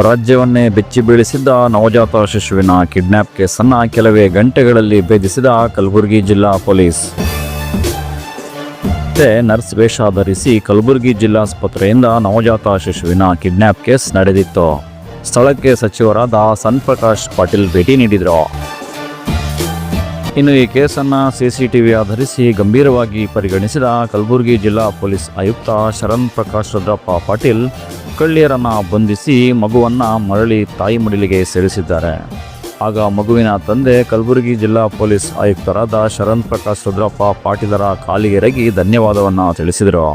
ರಾಜ್ಯವನ್ನೇ ಬೆಚ್ಚಿ ಬೀಳಿಸಿದ್ದ ನವಜಾತ ಶಿಶುವಿನ ಕಿಡ್ನ್ಯಾಪ್ ಕೇಸನ್ನು ಕೆಲವೇ ಗಂಟೆಗಳಲ್ಲಿ ಭೇದಿಸಿದ ಕಲಬುರಗಿ ಜಿಲ್ಲಾ ಪೊಲೀಸ್. ನರ್ಸ್ ವೇಷ ಧರಿಸಿ ಕಲಬುರಗಿ ಜಿಲ್ಲಾಸ್ಪತ್ರೆಯಿಂದ ನವಜಾತ ಶಿಶುವಿನ ಕಿಡ್ನ್ಯಾಪ್ ಕೇಸ್ ನಡೆದಿತ್ತು. ಸ್ಥಳಕ್ಕೆ ಸಚಿವರಾದ ಸನ್ಪ್ರಕಾಶ್ ಪಾಟೀಲ್ ಭೇಟಿ ನೀಡಿದರು. ಇನ್ನು ಈ ಕೇಸನ್ನು CCTV ಆಧರಿಸಿ ಗಂಭೀರವಾಗಿ ಪರಿಗಣಿಸಿದ ಕಲಬುರಗಿ ಜಿಲ್ಲಾ ಪೊಲೀಸ್ ಆಯುಕ್ತ ಶರಣ್ ಪ್ರಕಾಶ್ ರುದ್ರಪ್ಪ ಪಾಟೀಲ್ ಕಳ್ಳಿಯರನ್ನು ಬಂಧಿಸಿ ಮಗುವನ್ನು ಮರಳಿ ತಾಯಿ ಮಡಿಲಿಗೆ ಸೇರಿಸಿದ್ದಾರೆ. ಆಗ ಮಗುವಿನ ತಂದೆ ಕಲಬುರಗಿ ಜಿಲ್ಲಾ ಪೊಲೀಸ್ ಆಯುಕ್ತರಾದ ಶರಣ್ ಪ್ರಕಾಶ್ ರುದ್ರಪ್ಪ ಪಾಟೀಲರ ಕಾಲಿಗೆರಗಿ ಧನ್ಯವಾದವನ್ನು ತಿಳಿಸಿದರು.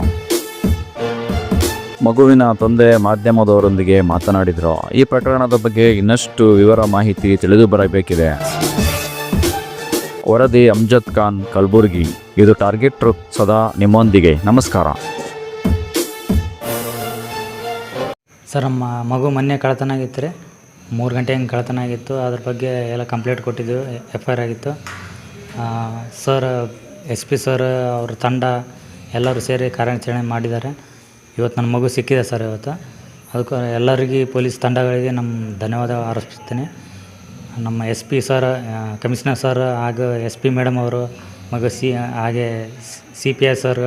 ಮಗುವಿನ ತಂದೆ ಮಾಧ್ಯಮದವರೊಂದಿಗೆ ಮಾತನಾಡಿದರು. ಈ ಪ್ರಕರಣದ ಬಗ್ಗೆ ಇನ್ನಷ್ಟು ವಿವರ ಮಾಹಿತಿ ತಿಳಿದು ಬರಬೇಕಿದೆ. ವರದಿ ಅಮ್ಜದ್ ಖಾನ್, ಕಲಬುರಗಿ. ಇದು ಟಾರ್ಗೆಟ್ ಟ್ರೂತ್, ಸದಾ ನಿಮ್ಮೊಂದಿಗೆ. ನಮಸ್ಕಾರ ಸರ್. ನಮ್ಮ ಮಗು ಮೊನ್ನೆ ಕಳ್ಳತನ ಆಗಿತ್ತು ರೀ. 3 ಗಂಟೆ ಹಿಂಗೆ ಕಳ್ಳತನ ಆಗಿತ್ತು. ಅದ್ರ ಬಗ್ಗೆ ಎಲ್ಲ ಕಂಪ್ಲೇಂಟ್ ಕೊಟ್ಟಿದ್ದೆವು. FIR ಆಗಿತ್ತು. ಸರ್ SP ಸರ್ ಅವ್ರ ತಂಡ ಎಲ್ಲರೂ ಸೇರಿ ಕಾರ್ಯಾಚರಣೆ ಮಾಡಿದ್ದಾರೆ. ಇವತ್ತು ನನ್ನ ಮಗು ಸಿಕ್ಕಿದೆ ಸರ್. ಇವತ್ತು ಅದಕ್ಕೆ ಎಲ್ಲರಿಗೆ ಪೊಲೀಸ್ ತಂಡಗಳಿಗೆ ನಮ್ಮ ಧನ್ಯವಾದ ಅರ್ಪಿಸ್ತೀನಿ. ನಮ್ಮ SP ಸರ್, ಕಮಿಷನರ್ ಸರ್ ಹಾಗೂ SP ಮೇಡಮ್ ಅವರು, ಮಗು ಹಾಗೆ CPI ಸರ್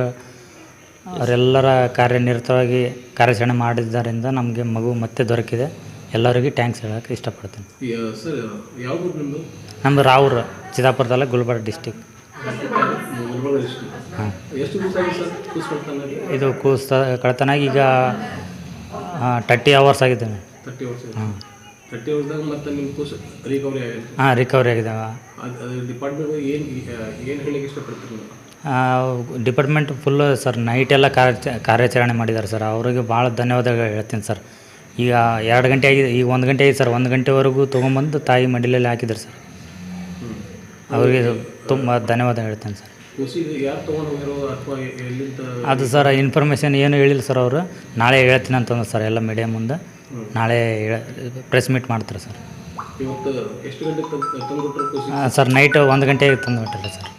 ಅವರೆಲ್ಲರ ಕಾರ್ಯನಿರತವಾಗಿ ಕಾರ್ಯಾಚರಣೆ ಮಾಡಿದ್ದರಿಂದ ನಮಗೆ ಮಗು ಮತ್ತೆ ದೊರಕಿದೆ. ಎಲ್ಲರಿಗೂ ಟ್ಯಾಂಕ್ಸ್ ಹೇಳೋಕ್ಕೆ ಇಷ್ಟಪಡ್ತೀನಿ. ನಮ್ಮದು ರಾವೂರು, ಚಿತ್ತಾಪುರ ತಾಲೂಕು, ಗುಲ್ಬರ್ಗ ಡಿಸ್ಟಿಕ್. ಹಾಂ, ಇದು ಕಳ್ಳತನಾಗಿ ಈಗ 30 hours ಆಗಿದೆ. ಹಾಂ, ರಿಕವರಿ ಆಗಿದೆ. ಡಿಪಾರ್ಟ್ಮೆಂಟ್ ಫುಲ್ಲು ಸರ್ ನೈಟೆಲ್ಲ ಕಾರ್ಯಾಚರಣೆ ಮಾಡಿದ್ದಾರೆ ಸರ್. ಅವರಿಗೆ ಭಾಳ ಧನ್ಯವಾದಗಳು ಹೇಳ್ತೀನಿ ಸರ್. ಈಗ 2 ಗಂಟೆ ಆಗಿದೆ, ಈಗ 1 ಗಂಟೆ ಆಗಿದೆ ಸರ್. 1 ಗಂಟೆವರೆಗೂ ತೊಗೊಂಬಂದು ತಾಯಿ ಮಡಿಲಲ್ಲಿ ಹಾಕಿದ್ದಾರೆ ಸರ್. ಅವರಿಗೆ ತುಂಬ ಧನ್ಯವಾದ ಹೇಳ್ತೇನೆ ಸರ್. ಅದು ಸರ್ ಇನ್ಫಾರ್ಮೇಷನ್ ಏನು ಹೇಳಿಲ್ಲ ಸರ್. ಅವರು ನಾಳೆ ಹೇಳ್ತೀನಿ ಅಂತಂದ್ರೆ ಸರ್, ಎಲ್ಲ ಮೀಡಿಯಾ ಮುಂದೆ ನಾಳೆ ಪ್ರೆಸ್ ಮೀಟ್ ಮಾಡ್ತಾರೆ ಸರ್. ಸರ್ ನೈಟ್ 1 ಗಂಟೆಗೆ ತಂದುಬಿಟ್ರಲ್ಲ ಸರ್.